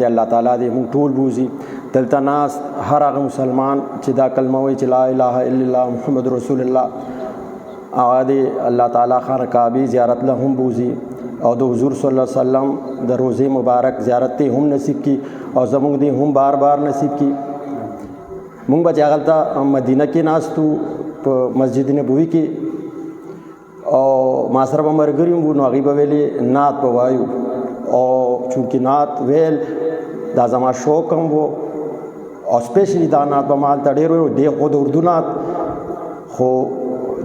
الله تعالی دې موږ ټول بوزي. دلته ناست هر هغه مسلمان چې دا کلمه وایي چې لا اله الا الله محمد رسول الله، هغه دې الله تعالی خانه کعبې زیارت له هم بوزي او د حضور صلی الله علیه وسلم د روضې مبارک زیارت ته هم نصیب کی او زموږ دې هم بار بار نصیب کی. مونږ به چې هغلته مدینه کې ناستو په مسجد نبوي کې او ما سره به ملګري وو، نو هغوی به ویلې نعت به وایو، او چونکې نعت ویل دا زما شوق هم و او سپیشلی دا نعت به ما هلته ډېر ویلو، دی خو د اردو نعت، خو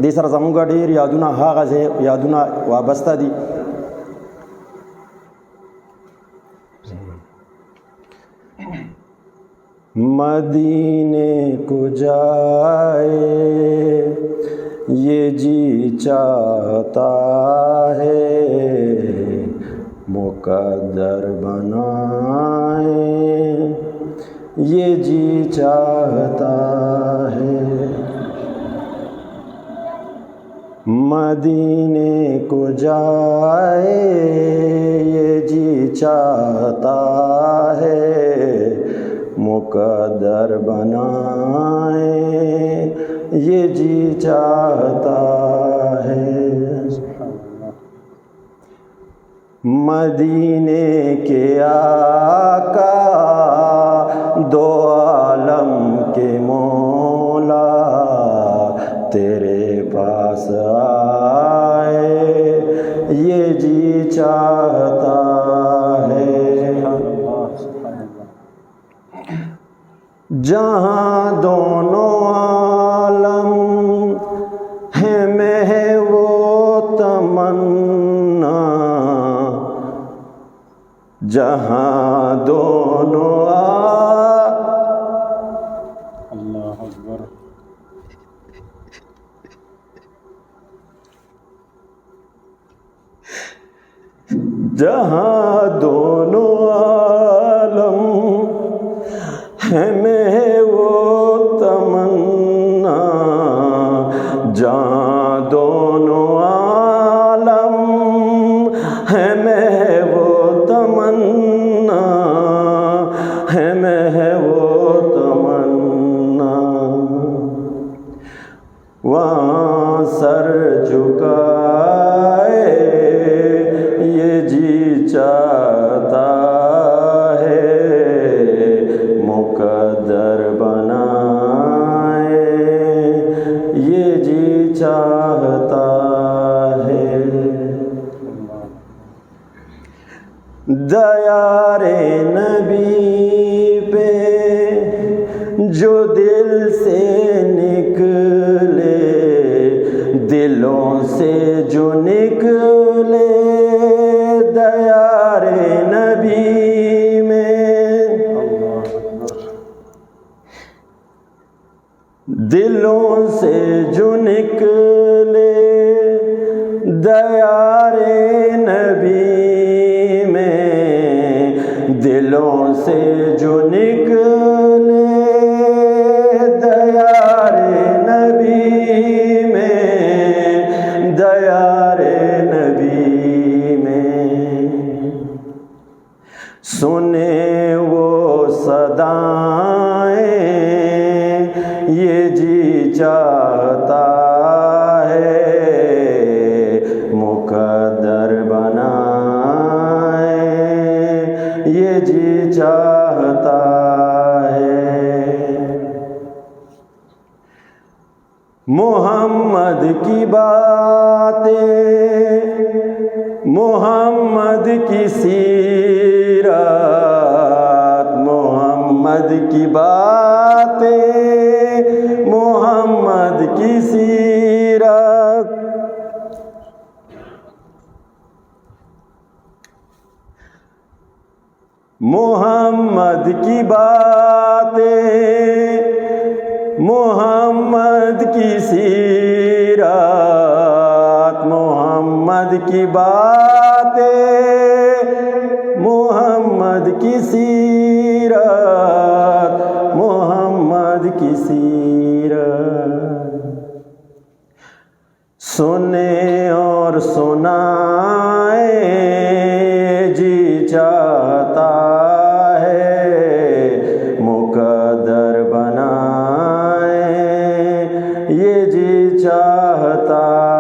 دې سره زمونږ ډېر یادونه هغه ځای یادونه وابسته دي. مدینے کو جائے یہ جی چاہتا ہے، مقدر بنائے یہ جی چاہتا ہے. مدینے کو جائے یہ جی چاہتا ہے، مقدر بنائے یہ جی چاہتا ہے. مدینے کے آقا دو عالم کے مولا تیرے پاس آئے یہ جی چاہتا ہے. جہاں دونوں عالم ہے میں وہ تمنا، جہاں دونوں اللہ اکبر، جہاں دونوں عالم ہے میں وہ تمنا، جہاں دونوں عالم ہے میں وہ تمنا، ہے میں وہ تمنا. وہاں سر جھکائے یہ جی چاہتا ہے، مقدر بنائے یہ جی چاہتا ہے. دیار نبی پہ جو دل سے نکلے، دلوں سے جو نکلے دیار نبی میں، دلوں سے جو نکلے دیار نبی میں، دلوں سے جو نکلے دیار نبی میں، دیار نبی میں. سنے وہ صدائیں یہ جی چاہتا ہے، مقدر بنائے یہ جی چاہتا ہے. محمد کی باتیں، محمد کی سیرت، محمد کی باتیں، محمد کی سیرت. محمد کی باتیں، محمد کی سیرت، محمد کی باتیں، محمد کی سیرت، محمد کی سیرت. سنے اور سنائے جی چاہتا ہے، یہ جی چاہتا